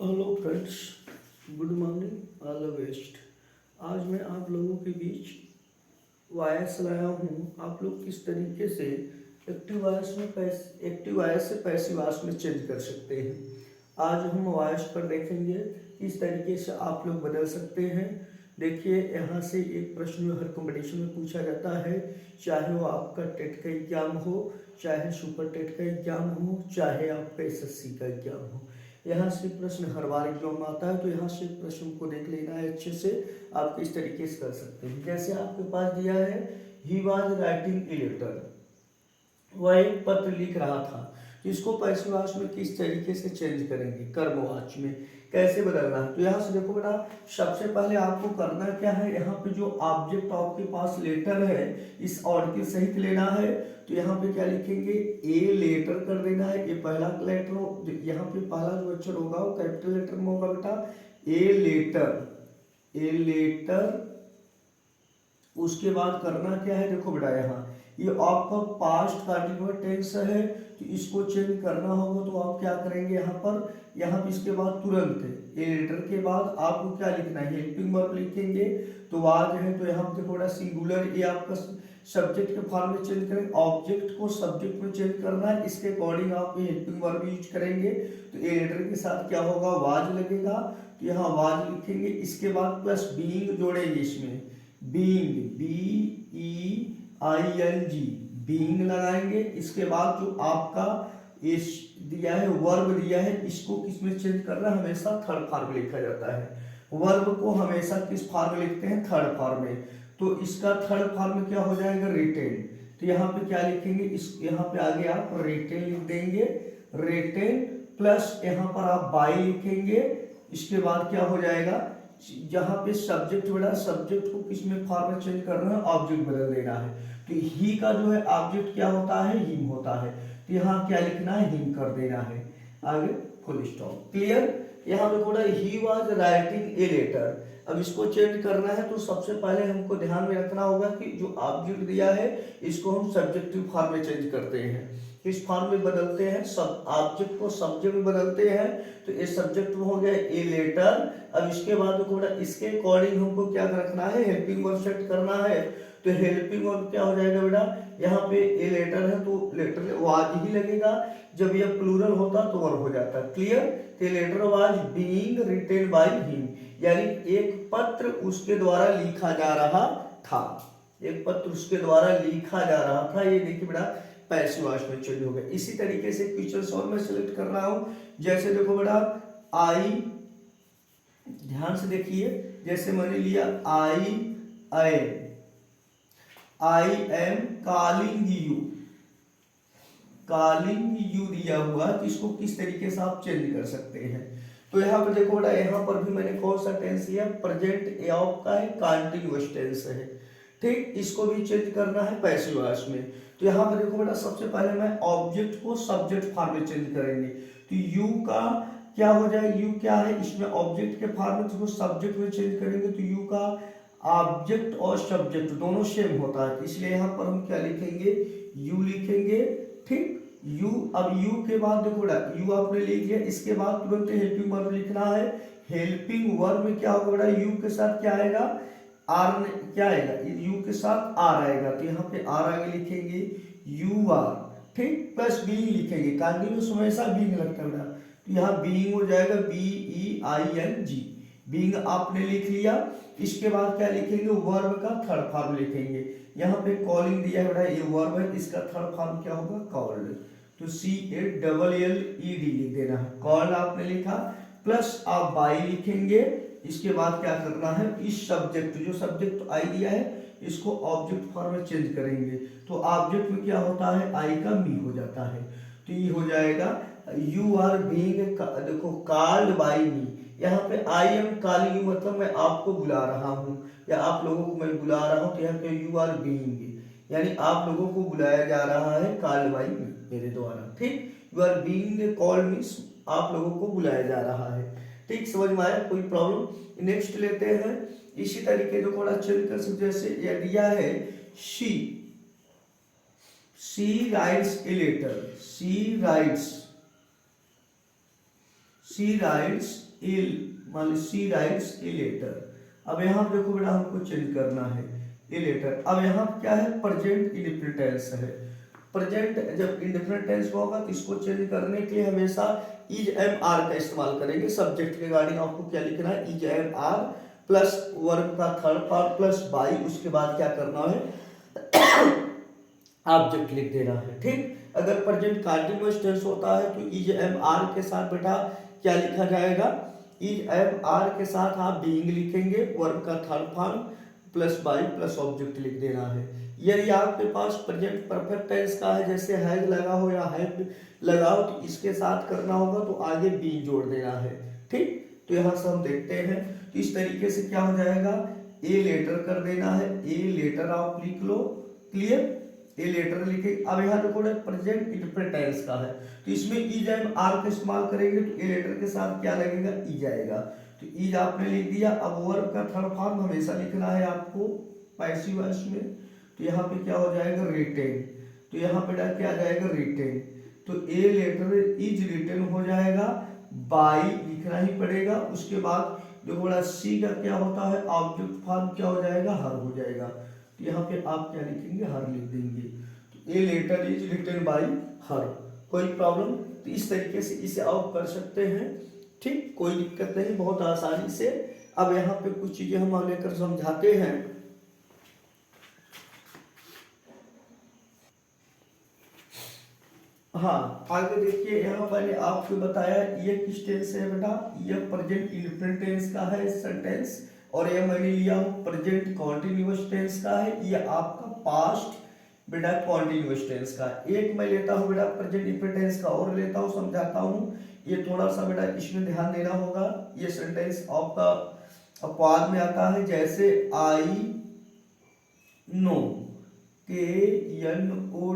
Hello friends, good morning, all the best. आज मैं आप लोगों के बीच वायस लाया हूँ। आप लोग किस तरीके से एक्टिव वायस से पैसिव वायस में चेंज कर सकते हैं। आज हम वायस पर देखेंगे किस तरीके से आप लोग बदल सकते हैं। देखिए, यहाँ से एक प्रश्न हर कंपटीशन में पूछा जाता है, चाहे वो आपका टेट का एग्जाम हो, चाहे सुपर टेट का एग्जाम हो, चाहे आपका एसएससी का एग्जाम हो। यहाँ से प्रश्न हर बार एग्जाम में आता है, तो यहाँ से प्रश्न को देख लेना है अच्छे से। आप किस तरीके से कर सकते हैं, जैसे आपके पास दिया है, he was writing a letter, वह एक पत्र लिख रहा था। तो इसको पैसिव वॉइस में किस तरीके से चेंज करेंगे, कर्मवाच में कैसे बदलना है। तो यहाँ से देखो बेटा, सबसे पहले आपको करना क्या है, यहाँ पे जो ऑब्जेक्ट आपके पास लेटर है, इस आर्टिकल सहित लेना है। तो यहाँ पे क्या लिखेंगे, ए लेटर कर देना है। ये पहला लेटर हो, यहाँ पे पहला जो अक्षर होगा वो कैपिटल लेटर में होगा बेटा, ए लेटर, ए लेटर। उसके बाद करना क्या है, देखो बेटा, यहाँ ये आपका पास्ट कंटिन्यूअस टेंस है, तो इसको चेंज करना होगा। तो आप क्या करेंगे, यहाँ पे इसके बाद तुरंत ए लेटर के बाद आपको क्या लिखना है, हेल्पिंग वर्ब लिखेंगे। तो आज है, तो यहाँ पे देखो बेटा, सिंगुलर ये आपका सब्जेक्ट के फॉर्म में चेंज करेंगे, ऑब्जेक्ट को सब्जेक्ट में चेंज करना है, इसके अकॉर्डिंग आप ये हेल्पिंग वर्ब यूज करेंगे। तो ए लेटर के साथ क्या होगा, वाज लगेगा, तो यहाँ वाज लिखेंगे। इसके बाद प्लस बीइंग जोड़ेंगे, इसमें बीइंग, BEING, बीइंग लगाएंगे। इसके बाद जो आपका इस दिया है, वर्ब दिया है, इसको किस में चेंज करना है, हमेशा थर्ड फॉर्म में लिखा जाता है। वर्ब को हमेशा किस फॉर्म में लिखते हैं, थर्ड फॉर्म में। तो इसका थर्ड फॉर्म में क्या हो जाएगा, रिटेन। तो यहाँ पे क्या लिखेंगे, इस यहाँ पे आगे आप रिटेन लिख देंगे, रिटेन प्लस यहाँ पर आप बाई लिखेंगे। इसके बाद क्या हो जाएगा, जहां पे सब्जेक्ट बड़ा, सब्जेक्ट को किस में फॉर्म में चेंज करना है, ऑब्जेक्ट बदल देना है। तो ही का जो है ऑब्जेक्ट क्या होता है, हिम होता है। तो यहाँ क्या लिखना है, हिम कर देना है, आगे फुल स्टॉप। क्लियर। यहाँ पे थोड़ा, he was writing a letter. अब इसको चेंज करना है, तो सबसे पहले हमको ध्यान में रखना होगा कि जो ऑब्जेक्ट दिया है, इसको हम सब्जेक्टिव फॉर्म में चेंज करते हैं। किस फॉर्म में बदलते हैं, सब ऑब्जेक्ट को सब्जेक्ट में बदलते हैं। तो ये सब्जेक्ट में हो गया ए लेटर। अब इसके बाद थोड़ा इसके अकॉर्डिंग हमको क्या रखना है, हेल्पिंग वर्ब सेट करना है। तो हेल्पिंग वर्ब क्या हो जाएगा बेटा, यहाँ पे ए लेटर है तो लेटर वाज ही लगेगा, जब ये प्लूरल होता तो वर्ब हो जाता। क्लियर। तो letter was being written by him, यानी एक पत्र उसके द्वारा लिखा जा रहा था, एक पत्र उसके द्वारा लिखा जा रहा था। ये देखिए बेटा, पैसिव वॉइस में चेंज हो गया। इसी तरीके से क्वेश्चन और मैं सिलेक्ट कर रहा हूं, जैसे देखो बेटा, आई, ध्यान से देखिए, जैसे मैंने लिया I am calling you, calling you दिया हुआ, तो इसको किस तरीके से आप चेंज कर सकते हैं। तो यहाँ पर देखो बेटा, यहाँ पर भी मैंने कौन सा टेंस लिया, प्रेजेंट ऑफ का है, कंटिन्यूअस टेंस है। ठीक, इसको भी चेंज करना है पैसिव वॉइस में। तो यहाँ पर देखो बेटा, सबसे पहले मैं ऑब्जेक्ट को सब्जेक्ट फॉर्म में चेंज करेंगे। तो यू का क्या हो जाएगा, यू क्या है, इसमें ऑब्जेक्ट के फॉर्म में, तो सब्जेक्ट में चेंज करेंगे। तो यू का ऑब्जेक्ट और सब्जेक्ट दोनों सेम होता है, इसलिए यहाँ पर हम क्या लिखेंगे, यू लिखेंगे। ठीक, यू। अब यू के बाद देखो बेटा, यू आपने लिख लिया, इसके बाद तुरंत हेल्पिंग वर्ब लिखना है। हेल्पिंग वर्ब में क्या होगा बेटा, यू के साथ क्या आएगा, आर, क्या आएगा, यू के साथ आर आएगा। तो यहाँ पे आर आगे लिखेंगे, यू आर। ठीक, प्लस बीइंग लिखेंगे, कंटिन्यूअस हमेशा बीइंग लगता है बेटा। तो यहाँ बीइंग हो जाएगा, BEING, बीइंग आपने लिख लिया। इसके बाद क्या लिखेंगे, वर्ब का थर्ड फॉर्म लिखेंगे। यहाँ पे कॉलिंग दिया है बेटा, ये वर्ब है, इसका थर्ड फॉर्म क्या होगा, कॉल्ड। तो CALLED लिख देना है, कॉल्ड आपने लिखा, प्लस आप बाई लिखेंगे। इसके बाद क्या करना है, इस सब्जेक्ट, जो सब्जेक्ट आई दिया है, इसको ऑब्जेक्ट फॉर्म में चेंज करेंगे। तो ऑब्जेक्ट में क्या होता है, आई का मी हो जाता है। तो ये हो जाएगा, यू आर बीइंग, देखो, कॉल्ड बाय मी। यहाँ पे आई एम कॉलिंग यू, मतलब मैं आपको बुला रहा हूँ, या आप लोगों को मैं बुला रहा हूँ। तो यहाँ पे यू आर बीइंग, यानी आप लोगों को बुलाया जा रहा है, कॉल्ड बाय मी, मेरे द्वारा। ठीक, you are being called means आप लोगों को बुलाया जा रहा है। ठीक, समझ में आया, कोई प्रॉब्लम। नेक्स्ट लेते हैं, इसी तरीके जो थोड़ा चेंज कर सकते, जैसे ये दिया है, she writes a letter, she writes a, मान ली सी राइट्स ए लेटर। अब यहाँ देखो बेटा हमको चेंज करना है ए लेटर। अब यहाँ क्या है, प्रेजेंट इंडेफिनिट टेंस है। प्रेजेंट जब इंडेफिनिट टेंस होगा तो इसको चेंज करने के लिए हमेशा इज एम आर का इस्तेमाल करेंगे। सब्जेक्ट के रिगार्डिंग आपको क्या लिखना है, is am are plus verb का थर्ड पार्ट प्लस बाई, उसके बाद क्या करना है ऑब्जेक्ट लिख देना है। ठीक, अगर प्रेजेंट कंटीन्यूअस टेंस होता है तो इज एम आर के साथ बेटा क्या लिखा जाएगा, इज एम आर के साथ आप बीइंग लिखेंगे, वर्ब का third form plus by plus object लिख देना है। यदि आपके पास प्रेजेंट परफेक्ट टेंस का है, जैसे हैज लगा हो या हैव लगा हो, तो इसके साथ करना होगा तो आगे बी जोड़ देना है। ठीक, तो यहाँ से हम देखते हैं तो इस तरीके से क्या हो जाएगा, ए लेटर कर देना है, ए लेटर आप लिख लो। क्लियर, ए लेटर लिखे। अब यहाँ देखो प्रेजेंट इंडेफिनिट टेंस का है तो इसमें इज एम आर का इस्तेमाल करेंगे तो ए लेटर के साथ क्या लगेगा, इज आएगा। तो इज आपने लिख दिया। अब वर्ब का थर्ड फॉर्म हमेशा लिखना है आपको पैसिव वॉइस में, तो यहाँ पे क्या हो जाएगा, रिटेन। तो यहाँ पे क्या आ जाएगा, रिटेन। तो ए लेटर इज रिटेन हो जाएगा, बाई लिखना ही पड़ेगा। उसके बाद जो बड़ा सी का क्या होता है, ऑब्जेक्ट फॉर्म क्या हो जाएगा, हर हो जाएगा। तो यहाँ पे आप क्या लिखेंगे, हर लिख देंगे। तो a letter is written by her. कोई प्रॉब्लम, तो इस तरीके से इसे आप कर सकते हैं। ठीक, कोई दिक्कत नहीं, बहुत आसानी से। अब यहाँ पे कुछ चीजें हम लेकर समझाते हैं। हाँ, आगे देखिए, यहाँ मैंने आपको बताया ये किस टेंस है बेटा, ये प्रेजेंट इंडेफिनिट टेंस का है सेंटेंस, और ये मैंने लिया हूँ प्रेजेंट कॉन्टिन्यूअस टेंस का है, ये आपका पास्ट बेटा कॉन्टिन्यूअस टेंस का। एक मैं लेता हूँ बेटा प्रेजेंट इंडेफिनिट टेंस का और लेता हूँ, समझाता हूँ। ये थोड़ा सा बेटा इसमें ध्यान देना होगा। ये सेंटेंस आपका अपवाद में आता है, जैसे I know, KNOW,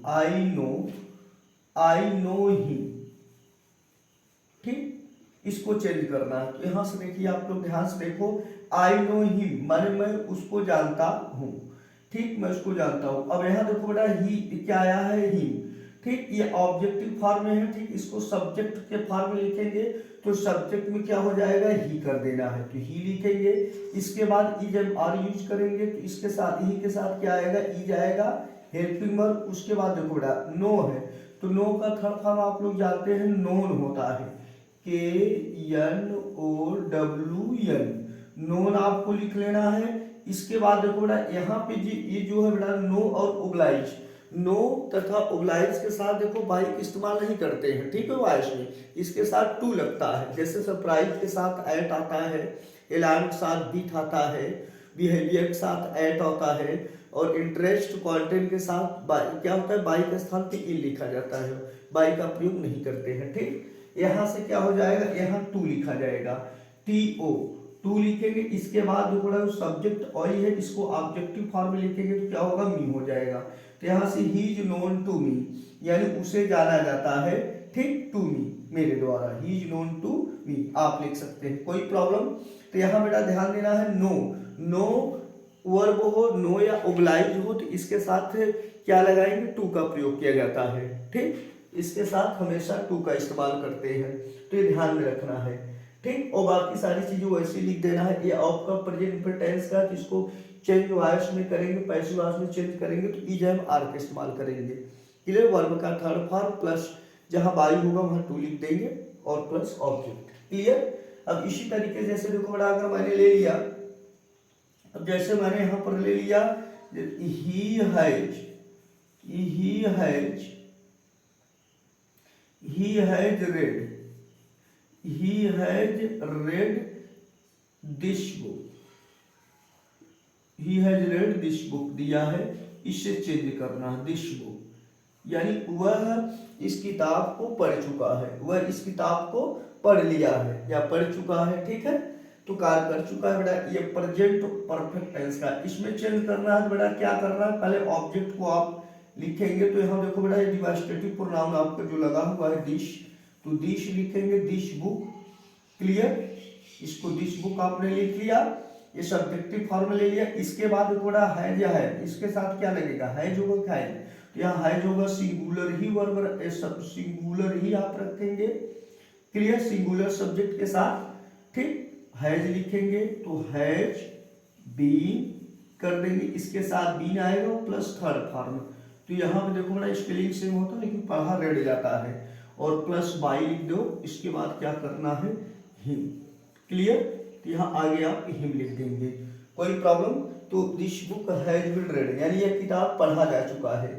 I know, I know he. ठीक, इसको चेंज करना है। तो यहां से देखिए, आप लोग ध्यान से देखो, आई नो ही माने मैं उसको जानता हूं। ठीक, मैं उसको जानता हूं। अब यहाँ देखो बेटा, ही क्या आया है, ही। ठीक, ये ऑब्जेक्टिव फॉर्म में है। ठीक, इसको सब्जेक्ट के फॉर्म में लिखेंगे तो सब्जेक्ट में क्या हो जाएगा, ही कर देना है, तो ही लिखेंगे। इसके बाद इज एम आर यूज करेंगे तो इसके साथ ही के साथ क्या आएगा, इज आएगा, हेल्पिंग वर्ब। उसके बाद देखो बेटा नो है, तो नो का थर्ड फॉर्म आप लोग जानते हैं, नोन होता है, KNOWN, नोन आपको लिख लेना है। इसके बाद देखो बेटा यहाँ पे ये जो है बेटा नो और ओब्लाइज, नो तथा ओब्लाइज के साथ देखो बाई का इस्तेमाल नहीं करते हैं। ठीक है, वॉइस में इसके साथ टू लगता है, जैसे सरप्राइज के साथ एट आता है, अलार्म के साथ बीट आता है, बिहेवियर के साथ एट आता है, और इंटरेस्ट कंटेंट के साथ बाई क्या होता है, बाई के स्थान पे इन लिखा जाता है, बाई का प्रयोग नहीं करते हैं। ठीक, यहाँ से क्या हो जाएगा, यहाँ टू लिखा जाएगा, TO, टू लिखेंगे। इसके बाद जो बड़ा सब्जेक्ट ऑई है, इसको ऑब्जेक्टिव फॉर्म में लिखेंगे तो क्या होगा, मी हो जाएगा। तो यहाँ से he is known to me, यानी उसे जाना जाता है। ठीक, टू मी, मेरे द्वारा, he is known to me आप लिख सकते हैं, कोई प्रॉब्लम। तो यहाँ बेटा ध्यान देना है, नो, नो वर्ब हो, नो या ओब्लाइज हो तो इसके साथ क्या लगाएंगे, टू का प्रयोग किया जाता है। ठीक, इसके साथ हमेशा टू का इस्तेमाल करते हैं, तो ये ध्यान में रखना है। ठीक, और बाकी सारी चीजें वैसे लिख देना है। ये आपका प्रेजेंट टेंस का, जिसको चेंज वॉइस में करेंगे, पैसिव वॉइस में चेंज करेंगे तो इज एम आर का इस्तेमाल करेंगे। क्लियर, वर्ब का थर्ड फॉर्म प्लस जहां बाई होगा वहां टू लिख देंगे और प्लस ऑब्जेक्ट। क्लियर, अब इसी तरीके जैसे देखो बड़ा, अगर मैंने ले लिया, अब जैसे मैंने यहाँ पर ले लिया he has, red, he has read this book, he has read this book दिया है, इससे चेंज करना है this book, यानी वह इस किताब को पढ़ चुका है, वह इस किताब को पढ़ लिया है या पढ़ चुका है। ठीक है, तो कार्य कर चुका है बेटा, ये प्रेजेंट परफेक्ट टेंस का। इसमें चेंज करना है बेटा, क्या करना है, पहले ऑब्जेक्ट को आप लिखेंगे। तो यहाँ देखो बेटा, ये डिवास्टेटिव प्रोनाउन आपका जो लगा हुआ है दिस, तो दिस लिखेंगे, दिस बुक। क्लियर, इसको दिस बुक आपने लिख लिया, ये सब्जेक्टिव फॉर्म ले लिया। इसके बाद थोड़ा हैज है, इसके साथ क्या लगेगा, हैज होगा, हैज, तो यहाँ हैज होगा सिंगुलर ही वर्ब, सब सिंगुलर ही आप रखेंगे। क्लियर, सिंगुलर सब्जेक्ट के साथ, ठीक। हैज लिखेंगे तो हैज बीन कर देंगे, इसके साथ बीन आएगा प्लस थर्ड फॉर्म। तो यहाँ पे देखो बड़ा स्पेलिंग सेम होता है लेकिन पढ़ा रेड जाता है, और प्लस बाई लिख दो, इसके बाद क्या करना है, हिम। क्लियर, तो यहाँ आगे आप हिम लिख देंगे, कोई प्रॉब्लम। तो this book has been read, यानी यह किताब पढ़ा जा चुका है।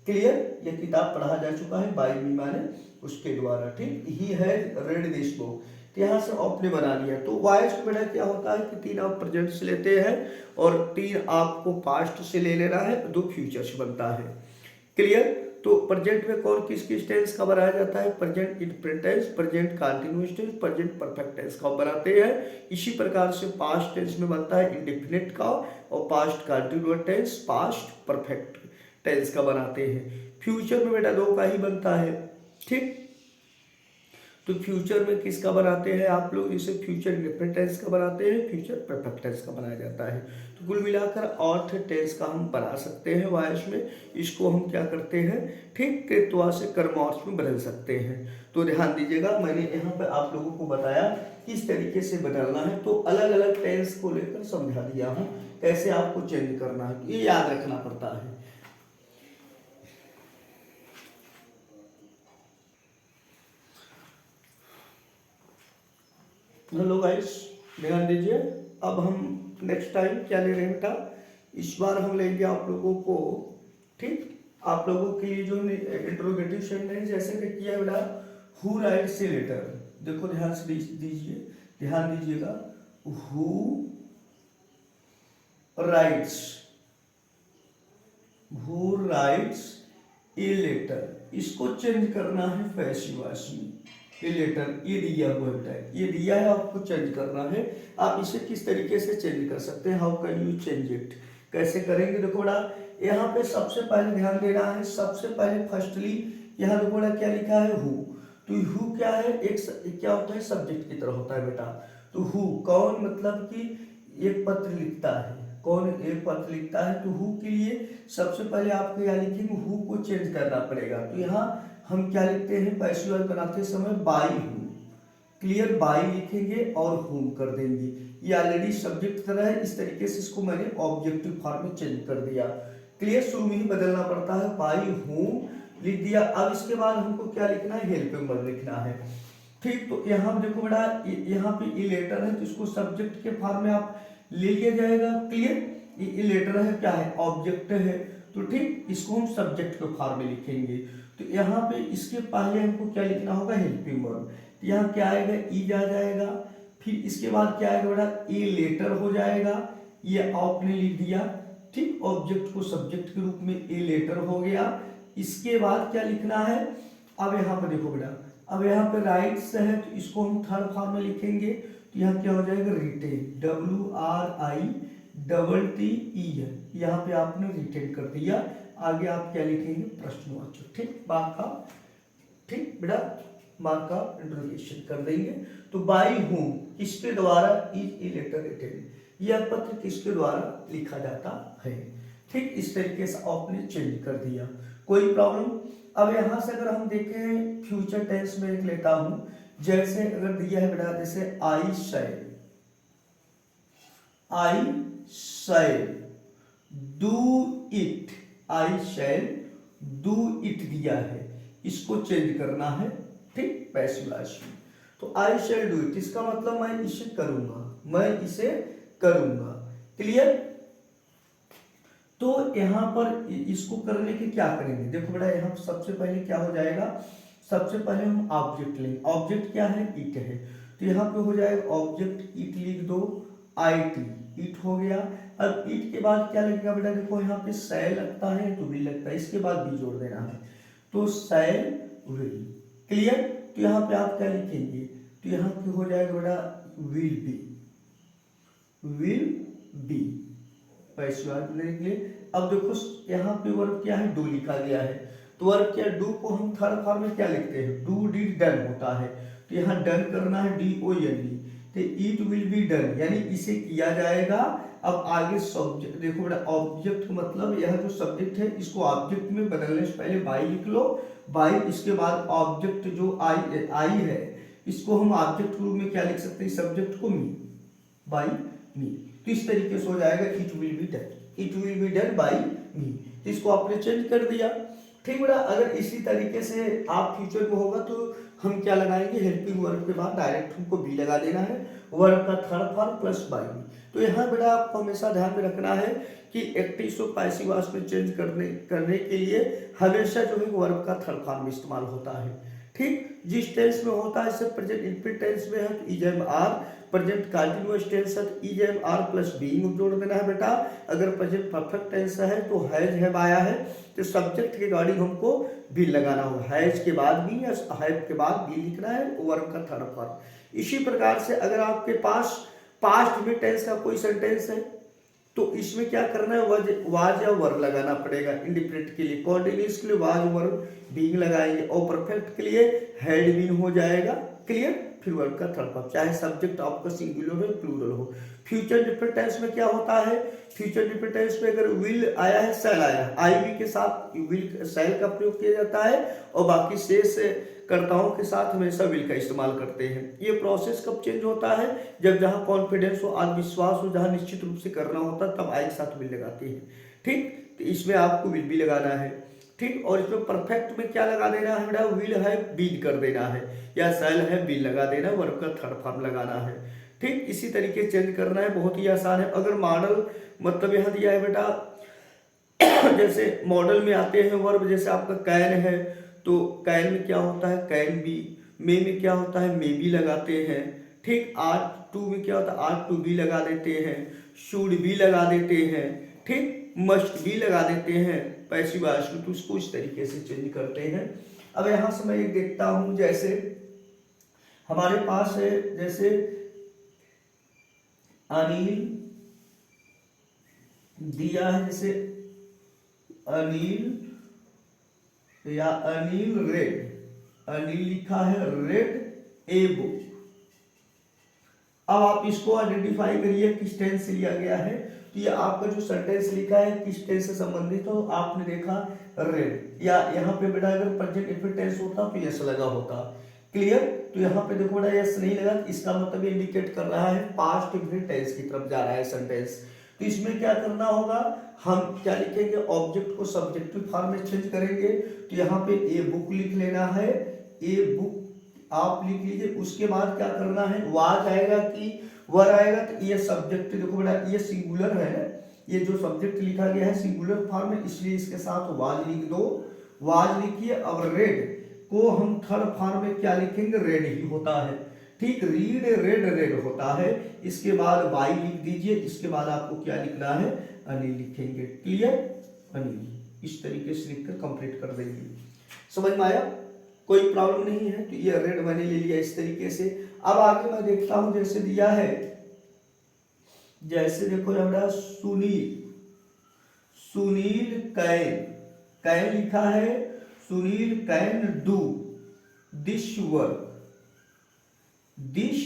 क्लियर, यह किताब पढ़ा जा चुका है, बाई मी माने उसके द्वारा, ठीक। He has read this book, तो यहाँ से आपने बना लिया। तो वॉइस में बेटा क्या होता है कि 3 आप प्रेजेंट से लेते हैं और 3 आपको पास्ट से ले लेना है, 2 फ्यूचर से बनता है। क्लियर, तो प्रेजेंट में कौन किस किस टेंस का बनाया जाता है, present indefinite tense, present continuous tense, present perfect tense का बनाते हैं। इसी प्रकार से पास्ट टेंस में बनता है इंडेफिनिट का, और past continuous tense, past perfect tense का बनाते हैं। फ्यूचर में बेटा 2 का ही बनता है, ठीक। तो फ्यूचर में किसका बनाते हैं आप लोग, इसे फ्यूचर इंडेफिनिट टेंस का बनाते हैं, फ्यूचर परफेक्ट टेंस का बनाया जाता है। तो कुल मिलाकर 8 टेंस का हम बना सकते हैं वॉइस में। इसको हम क्या करते हैं, ठीक, कृत्वा से कर्मवाच्य में बदल सकते हैं। तो ध्यान दीजिएगा, मैंने यहाँ पे आप लोगों को बताया किस तरीके से बदलना है, तो अलग अलग टेंस को लेकर समझा दिया हूँ कैसे आपको चेंज करना है, ये याद रखना पड़ता है। हेलो गाइस, ध्यान दीजिए। अब हम नेक्स्ट टाइम क्या ले रहे हैं बेटा, इस बार हम लेंगे आप लोगों को, ठीक, आप लोगों के लिए जो इंट्रोगेटिव सेंटेंस जैसे कि किया बेटा, हु राइट्स ए लेटर। देखो ध्यान से दीजिए, ध्यान दीजिएगा, हु राइट्स ए लेटर, इसको चेंज करना है पैसिव वॉइस में। ये लेटर, ये दिया हुआ है, ये दिया है, आपको चेंज करना है। आप इसे किस तरीके से चेंज कर सकते हैं, how can you change it, कैसे करेंगे। देखो बड़ा, यहाँ पे सबसे पहले ध्यान देना है, सबसे पहले फर्स्टली यहाँ देखो बड़ा क्या लिखा है, हु। तो हु क्या है, एक क्या होता है, सब्जेक्ट की तरह होता है बेटा। तो हु कौन, मतलब कि एक पत्र लिखता है, कौन एक पत्र लिखता है, तो हु के लिए सबसे पहले आपको यहाँ लिखेंगे, हु को चेंज करना पड़ेगा। तो यहाँ हम क्या लिखते हैं, पैसिव वॉइस बनाते समय बाई हूम। क्लियर, बाई लिखेंगे और होम कर देंगे, ये ऑलरेडी सब्जेक्ट तरह है, इस तरीके से इसको मैंने ऑब्जेक्टिव फॉर्म में चेंज कर दिया। क्लियर, शुरू में ही बदलना पड़ता है, बाई होम लिख दिया। अब इसके बाद हमको क्या लिखना है, हेल्पिंग वर्ब लिखना है, ठीक। तो यहाँ देखो बेटा, यहाँ पे ये लेटर है, तो इसको सब्जेक्ट के फॉर्म में आप ले लिया जाएगा। क्लियर, ये लेटर है, क्या है, ऑब्जेक्ट है, तो ठीक, इसको हम सब्जेक्ट के फॉर्म में लिखेंगे। तो यहाँ पे इसके पहले हमको क्या लिखना होगा, हेल्पिंग वर्ब। तो यहाँ क्या आएगा, इज आ जाएगा, फिर इसके बाद क्या आएगा बेटा, ए लेटर हो जाएगा, ये आपने लिख दिया, ठीक। ऑब्जेक्ट को सब्जेक्ट के रूप में ए लेटर हो गया। इसके बाद क्या लिखना है, अब यहाँ पे देखो बेटा, अब यहाँ पे राइट्स है, तो इसको हम थर्ड फॉर्म में लिखेंगे। तो यहाँ क्या हो जाएगा, रिटेन, WRITTE है, यहाँ पे आपने रिटेन कर दिया। आगे आप क्या लिखेंगे, प्रश्नवाचक, ठीक, बाका, ठीक बेटा, बाका इंट्रोगेशन कर देंगे। तो बाई हूम, किसके द्वारा, इज ए लेटर रिटेन, यह पत्र किसके द्वारा लिखा जाता है, ठीक। इस तरीके से आपने चेंज कर दिया, कोई प्रॉब्लम। अब यहाँ से अगर हम देखें फ्यूचर टेंस में एक लेता हूं, जैसे अगर दिया है बेटा, जैसे I shall do it, I shall do it दिया है, इसको चेंज करना है, ठीक, पैसिव वॉइस में। तो आई शैल डू इट, इसका मतलब मैं इसे करूंगा, मैं इसे करूंगा। क्लियर, तो यहाँ पर इसको करने के क्या करेंगे, देखो बेटा, यहाँ सबसे पहले क्या हो जाएगा, सबसे पहले हम ऑब्जेक्ट लेंगे। ऑब्जेक्ट क्या है, इट है, तो यहाँ पे हो जाएगा ऑब्जेक्ट इट लिख दो, IT, इट हो गया। अब इट के बाद क्या लगेगा बेटा, देखो यहाँ पे शैल लगता है तो विल लगता है, इसके बाद भी जोड़ देना है, तो शैल विल। क्लियर, तो यहाँ पे आप क्या लिखेंगे, तो यहाँ पे हो जाएगा बेटा, विल बी, पैसिव वॉइस लिखेंगे। अब देखो यहाँ पे वर्ब क्या है, डू लिखा गया है, तो वर्ब क्या, डू को हम थर्ड फॉर्म में क्या लिखते हैं, डू डिड डन होता है, तो यहाँ डन करना है, DONE, तो इट विल बी डन, यानी इसे किया जाएगा। अब आगे सब्जेक्ट देखो बेटा, ऑब्जेक्ट मतलब यह जो सब्जेक्ट है, इसको ऑब्जेक्ट में बदलने से पहले बाई लिख लो, बाई, इसके बाद ऑब्जेक्ट जो आई है, इसको हम ऑब्जेक्ट के रूप में क्या लिख सकते हैं, सब्जेक्ट को मी, बाई मी। तो इस तरीके से हो जाएगा it will be done, it will be done by me. तो इसको आपने चेंज कर दिया। ठीक बेटा, अगर इसी तरीके से आप फ्यूचर में होगा तो हम क्या लगाएंगे, हेल्पिंग वर्ब के बाद डायरेक्ट हमको बी लगा देना है, वर्ब का third form plus by be. तो यहाँ बेटा आपको हमेशा ध्यान में रखना है कि एक्टिव से पैसिव वॉइस में चेंज करने के लिए हमेशा जो है वर्ब का थर्ड फॉर्म इस्तेमाल होता है। ठीक, जिस टेंस में होता है, जैसे प्रेजेंट इंफिनिट टेंस में है तो is am are, present continuous tense है तो is am are plus being जोड़ देना है बेटा। अगर प्रेजेंट परफेक्ट टेंस है तो हैज आया है तो सब्जेक्ट के अकॉर्डिंग हमको भी लगाना होगा, हैज के बाद भी या हैव के बाद भी लिखना है वर्ब का थर्ड फॉर्म। इसी प्रकार से अगर आपके पास पास्ट में टेंस का कोई सेंटेंस है तो इसमें क्या करना है, वाज या वर्ब लगाना पड़ेगा। इंडिफिनिट के लिए, कॉन्टिन्यूअस के लिए वाज वर्ब बीइंग लगाएंगे और परफेक्ट के लिए हैड बीन हो जाएगा। क्लियर, फिर वर्ब का थर्ड फॉर्म, चाहे सब्जेक्ट आपका सिंगुलर हो प्लूरल हो। फ्यूचर डिफरेंट टेंस में क्या होता है, फ्यूचर डिफरेंट टेंस में अगर विल आया है, शैल आया है, आई वी के साथ विल शैल का प्रयोग किया जाता है और बाकी शेष कर्ताओं के साथ हमेशा विल का इस्तेमाल करते हैं। ये प्रोसेस कब चेंज होता है, जब जहां कॉन्फिडेंस हो, आत्मविश्वास हो, जहां निश्चित रूप से करना होता है तब आई के साथ विल लगाते हैं। ठीक, तो इसमें आपको विल भी लगाना है। ठीक, और इसमें परफेक्ट में क्या लगा देना है बेटा, विल है बीन कर देना है या शैल है बीन लगा देना, वर्ब का थर्ड फॉर्म लगाना है। ठीक, इसी तरीके चेंज करना है, बहुत ही आसान है। अगर मॉडल मतलब यहाँ दिया है बेटा जैसे मॉडल में आते हैं वर्ब, जैसे आपका कैन है तो कैन में क्या होता है, कैन बी, मे में क्या होता है, मे बी लगाते हैं। ठीक, आर टू में क्या होता है, आर टू बी लगा देते हैं, शुड बी लगा देते हैं। ठीक, मस्ट बी लगा देते हैं पैसिव वॉइस में, तो उसको इस तरीके से चेंज करते हैं। अब यहाँ से मैं एक देखता हूं, जैसे हमारे पास है, जैसे अनिल दिया है, जैसे अनिल या अनिल रेड, अनिल लिखा है रेड ए बुक। अब आप इसको आइडेंटिफाई करिए किस टेंस से लिया गया है। तो ये आपका जो सेंटेंस लिखा है किस टेंस से संबंधित हो, आपने देखा रेड, या यहाँ पे बेटा अगर प्रेजेंट इंफिनिट टेंस होता तो यस लगा होता। क्लियर, तो यहाँ पे देखो बेटा यस नहीं लगा, इसका मतलब इंडिकेट कर रहा है पास्ट इंफिनिट टेंस की तरफ जा रहा है सेंटेंस। तो इसमें क्या करना होगा, हम क्या लिखेंगे, ऑब्जेक्ट को सब्जेक्टिव फॉर्म में चेंज करेंगे। तो यहाँ पे ए बुक लिख लेना है, ए बुक आप लिख लीजिए। उसके बाद क्या करना है, वाज आएगा कि वर आएगा, तो ये सब्जेक्ट देखो बेटा ये सिंगुलर है, ये जो सब्जेक्ट लिखा गया है सिंगुलर फॉर्म में, इसलिए इसके साथ वाज लिख दो, वाज लिखिए। अब रेड को हम थर्ड फॉर्म में क्या लिखेंगे, रेड ही होता है। ठीक, रीड रेड रेड होता है। इसके बाद बाई लिख दीजिए, इसके बाद आपको क्या लिखना है, अनिल लिखेंगे। क्लियर, अनिल इस तरीके से लिखकर कंप्लीट कर देंगे। समझ में आया, कोई प्रॉब्लम नहीं है। तो ये रेड मैंने ले लिया इस तरीके से। अब आगे मैं देखता हूं, जैसे दिया है, जैसे देखो हमारा सुनील, सुनील कैन, कैन लिखा है, Sunil can do this work, this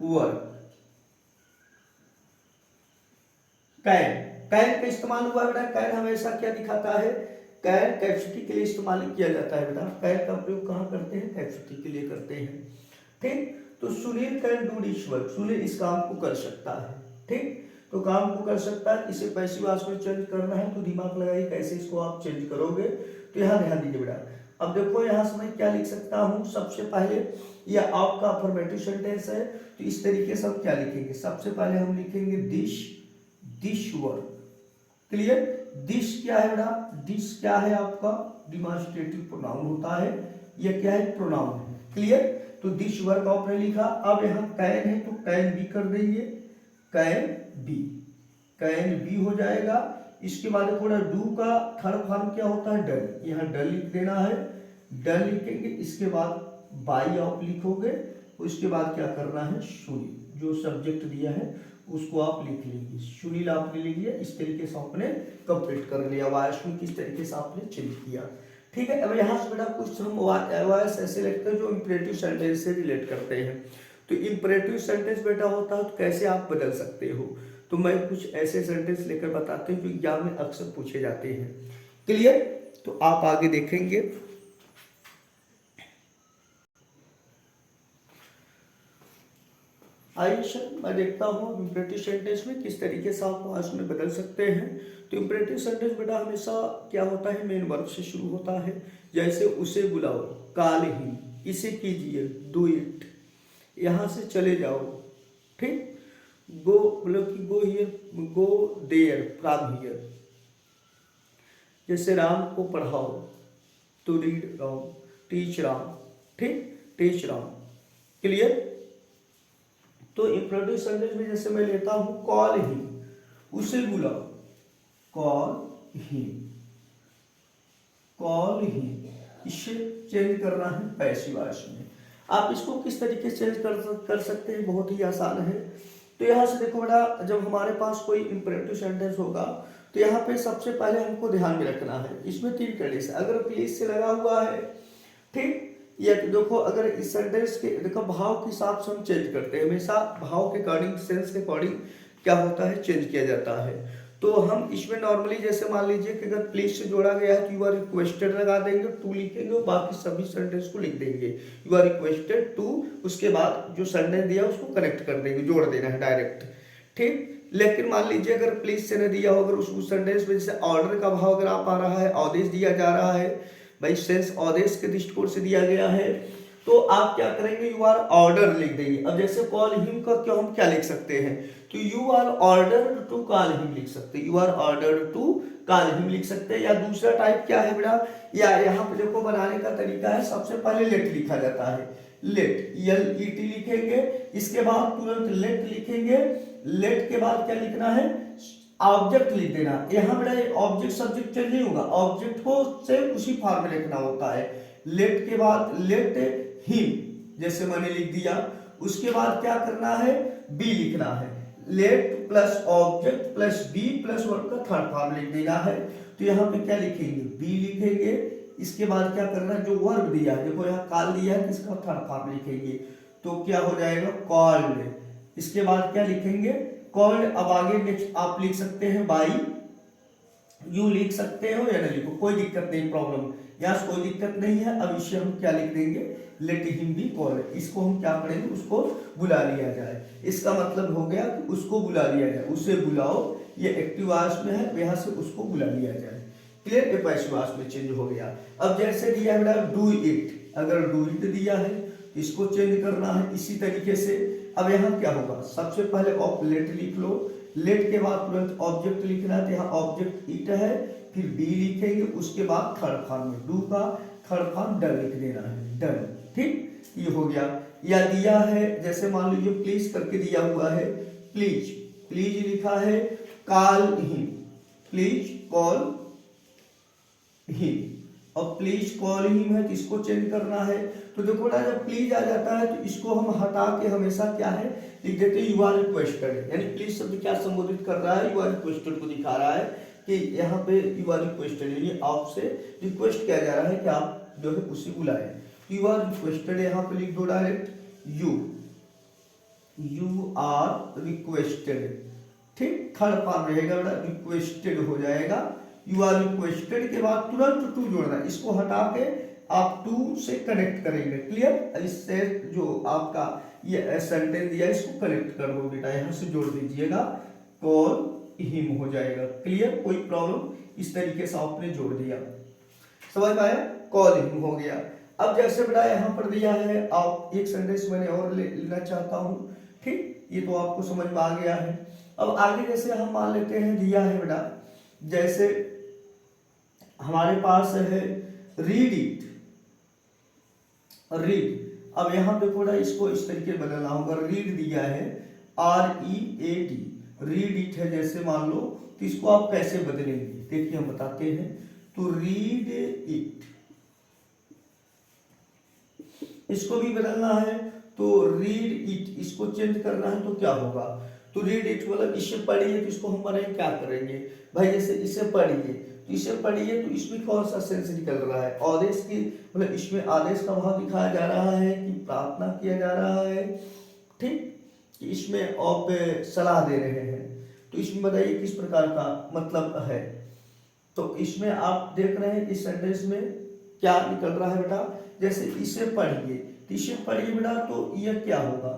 work. Can, can का इस्तेमाल हुआ बेटा, कैन हमेशा क्या दिखाता है, कैन कैपेसिटी के लिए इस्तेमाल किया जाता है बेटा। कैन का प्रयोग कहाँ करते हैं, कैपेसिटी के लिए करते हैं। ठीक, तो Sunil can do this work, Sunil इस काम को कर सकता है। ठीक, तो काम को कर सकता है, इसे पैसिव वॉइस में चेंज करना है तो दिमाग लगाइए कैसे इसको आप चेंज करोगे। तो यहाँ ध्यान दीजिए बेटा। अब देखो यहाँ से मैं क्या लिख सकता हूँ, सबसे पहले यह आपका अफर्मेटिव सेंटेंस है, तो इस तरीके से हम क्या लिखेंगे, सबसे पहले हम लिखेंगे this, this work. Clear, this क्या है बेटा, दिस क्या है आपका डिमॉन्स्ट्रेटिव प्रोनाउन होता है, यह क्या है, प्रोनाउन है। क्लियर, तो दिस वर्क आपने लिखा। अब यहाँ कैन है तो कैन बी कर देंगे, कैन बी, कैन बी हो जाएगा। इसके बाद थोड़ा डू का थर्ड फॉर्म क्या होता है, डन, यहाँ डन लिख देना है, डन लिखेंगे। इसके बाद बाई आप लिखोगे, उसके बाद क्या करना है, सुनील, जो सब्जेक्ट दिया है उसको आप लिख लीजिए, सुनील आपने लिख लिया। इस तरीके से आपने कंप्लीट कर लिया। वॉइस में किस तरीके से आपने चेंज किया। ठीक है, अब यहाँ से बेटा कुछ हम वॉइस ऐसे लगते हैं जो इंपरेटिव सेंटेंस से रिलेट करते हैं। तो इंपरेटिव सेंटेंस बेटा होता है तो कैसे आप बदल सकते हो, तो मैं कुछ ऐसे सेंटेंस लेकर बताते हैं जो एग्जाम में अक्सर पूछे जाते हैं। क्लियर, तो आप आगे देखेंगे। आइए सर मैं देखता हूँ इम्परेटिव सेंटेंस में किस तरीके से आप पास्ट में बदल सकते हैं। तो इम्परेटिव सेंटेंस बेटा हमेशा क्या होता है, मेन वर्ब से शुरू होता है। जैसे उसे बुलाओ, काल ही, इसे कीजिए, डू इट, यहाँ से चले जाओ, ठीक। गो मतलब कि go here, go there from here. जैसे राम को पढ़ाओ, to read Ram, teach Ram, ठीक, टीच राम। क्लियर। तो इम्परेटिव सेंटेंस में जैसे मैं लेता हूं कॉल ही, उसे बुलाओ, कॉल ही, कॉल ही, इसे चेंज करना है पैसिव वॉइस में। आप इसको किस तरीके से चेंज कर सकते हैं, बहुत ही आसान है। तो यहाँ से देखो बेटा, जब हमारे पास कोई इम्परेटिव सेंटेंस होगा तो यहाँ पे सबसे पहले हमको ध्यान में रखना है, इसमें 3 कंडीशन, अगर प्लीज से लगा हुआ है, ठीक, या देखो अगर इस सेंटेंस के देखो भाव के हिसाब से हम चेंज करते हैं, हमेशा भाव के अकॉर्डिंग, सेंस के अकॉर्डिंग क्या होता है, चेंज किया जाता है। तो हम इसमें नॉर्मली जैसे मान लीजिए कि अगर प्लीज से जोड़ा गया है तो यू आर रिक्वेस्टेड लगा देंगे, टू लिखेंगे और बाकी सभी सेंटेंस को लिख देंगे, यू आर रिक्वेस्टेड टू, उसके बाद जो सेंटेंस दिया उसको कनेक्ट कर देंगे, जोड़ देना है डायरेक्ट, ठीक। लेकिन मान लीजिए अगर प्लीज से न दिया हो, अगर उस सेंटेंस में जैसे ऑर्डर का भाव अगर आप आ रहा है, आदेश दिया जा रहा है, भाई सेंस आदेश के दृष्टिकोण से दिया गया है, तो आप क्या करेंगे, यू आर ऑर्डर लिख देंगे। अब जैसे कॉल हिम का क्या हम क्या लिख सकते हैं, तो you are ordered to call him लिख सकते हैं, you are ordered to call him लिख सकते हैं। या दूसरा टाइप क्या है बेटा, या यहाँ पे देखो बनाने का तरीका है, सबसे पहले लेट लिखा जाता है, लेट, LET लिखेंगे, इसके बाद तुरंत लेट लिखेंगे, लेट के बाद क्या लिखना है, ऑब्जेक्ट लिख देना। यहाँ बेटा ऑब्जेक्ट सब्जेक्ट चेंज नहीं होगा, ऑब्जेक्ट को से उसी फॉर्म में लिखना होता है। लेट के बाद लेट हिम जैसे मैंने लिख दिया, उसके बाद क्या करना है, बी लिखना है, let plus object plus be plus verb का थर्ड फॉर्म लिख देना है। तो यहाँ पे क्या लिखेंगे, बी लिखेंगे, इसके बाद क्या करना है, जो वर्ब दिया है, देखो यहाँ कॉल दिया है, इसका थर्ड फॉर्म लिखेंगे, तो क्या हो जाएगा, कॉल्ड। इसके बाद क्या लिखेंगे, कॉल्ड। अब आगे नेक्स्ट आप लिख सकते हैं बाई, यू लिख सकते हो या नहीं लिखो, कोई दिक्कत नहीं, प्रॉब्लम यहाँ कोई दिक्कत नहीं है। अब इसे हम क्या लिख देंगे, लेट हिम बी कॉल्ड, इसको हम क्या करेंगे, उसको बुला लिया जाए। इसका मतलब हो गया कि उसको बुला लिया जाए, उसे बुलाओ, ये एक्टिव वॉइस में है, यहाँ से उसको बुला लिया जाए। क्लियर, ये पैसिव वॉइस में चेंज हो गया। अब जैसे दिया है बेटा डू इट, अगर डू इट दिया है इसको चेंज करना है इसी तरीके से। अब यहाँ क्या होगा, सबसे पहले ऑफ लेट लिख लो, लेट के बाद तुरंत ऑब्जेक्ट लिखना है, तो यहाँ ऑब्जेक्ट इट है, फिर बी लिखेंगे, उसके बाद थर्ड फॉर्म में डू का थर्ड फॉर्म डन लिख देना है, डन, ठीक, ये हो गया। या दिया है जैसे मान लीजिए प्लीज करके दिया हुआ है, प्लीज, प्लीज लिखा है, call him, please call him, अब प्लीज कॉल हिम है तो इसको चेंज करना है। तो देखो ना, जब प्लीज आ जाता है तो इसको हम हटा के हमेशा क्या है लिख देते हैं, यू आर रिक्वेस्टेड, यानी प्लीज शब्द क्या संबोधित कर रहा है, यू आर रिक्वेस्टेड को दिखा रहा है कि यहाँ पे यू आर रिक्वेस्टेड, यानी आपसे रिक्वेस्ट किया जा रहा है कि आप जो है उसे बुलाएं। यू आर रिक्वेस्टेड यहाँ पे लिख दो डायरेक्ट, यू आर रिक्वेस्टेड, ठीक, थर्ड फॉर्म रहेगा बेटा, रिक्वेस्टेड हो जाएगा। यू आर रिक्वेस्टेड के बाद तुरंत टू जोड़ना, इसको हटा के आप टू से कनेक्ट करेंगे। क्लियर, इससे जो आपका ये सेंटेंस दिया इसको कनेक्ट कर दो बेटा, यहाँ से जोड़ दीजिएगा, कॉल हिम हो जाएगा। क्लियर, कोई प्रॉब्लम, इस तरीके से आपने जोड़ दिया, समझ में आया, कॉल हिम हो गया। अब जैसे बेटा यहाँ पर दिया है, आप एक सेंटेंस मैंने और लेना चाहता हूँ, ठीक, ये तो आपको समझ में आ गया है। अब आगे जैसे हम मान लेते हैं, दिया है बेटा जैसे हमारे पास है रीड इट, रीड। अब यहाँ पे थोड़ा इसको इस तरीके बदलना होगा, रीड दिया है READ, रीड इट है जैसे मान लो, तो इसको आप कैसे बदलेंगे देखिए हम बताते हैं। तो रीड इट, इसको भी बदलना है, तो रीड इट, इसको चेंज करना है, तो क्या होगा, तो रीड इट मतलब इसे पढ़िए, तो इसको हम बने क्या करेंगे भाई, जैसे इसे पढ़िए, तो इसे पढ़िए, तो इसमें कौन सा सेंस निकल रहा है, आदेश की, मतलब इसमें आदेश का भाव दिखाया जा रहा है कि प्रार्थना किया जा रहा है, ठीक, कि इसमें आप सलाह दे रहे हैं, तो इसमें बताइए किस प्रकार का मतलब है। तो इसमें आप देख रहे हैं इस सेंटेंस में क्या निकल रहा है बेटा, जैसे इसे पढ़िए, तो इसे पढ़िए बेटा, तो यह क्या होगा,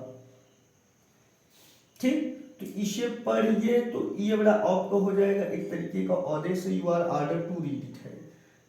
ठीक, तो इसे पढ़िए तो ये बड़ा आपको हो जाएगा एक तरीके का आदेश, you are order to read it है।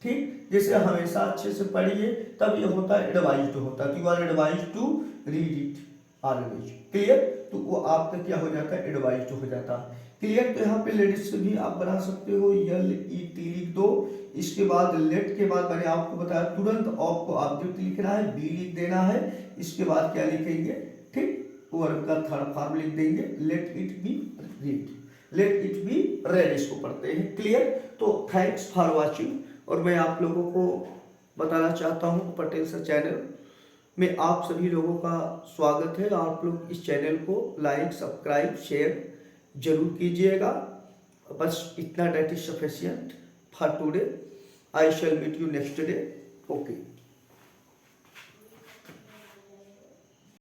ठीक, जैसे हमेशा अच्छे से पढ़िए, तब ये होता है एडवाइज्ड होता है, you are advised to read it always. Clear, तो वो आपका क्या हो जाता है, एडवाइज्ड हो जाता है। क्लियर, तो यहाँ पे लेट्स भी आप बना सकते हो, LET लिख दो, इसके बाद लेट के बाद मैंने आपको बताया तुरंत आपको ऑब्जेक्ट लिखना है, बी लिख देना है, इसके बाद क्या लिखेंगे, ठीक, वर्ब का थर्ड फॉर्म लिख देंगे, let it be read, let it be red, इसको पढ़ते हैं। क्लियर, तो थैंक्स फॉर वाचिंग, और मैं आप लोगों को बताना चाहता हूँ पटेल सर चैनल में आप सभी लोगों का स्वागत है। आप लोग इस चैनल को लाइक, सब्सक्राइब, शेयर जरूर कीजिएगा। बस इतना, that is sufficient for today. I shall meet you next day. Okay.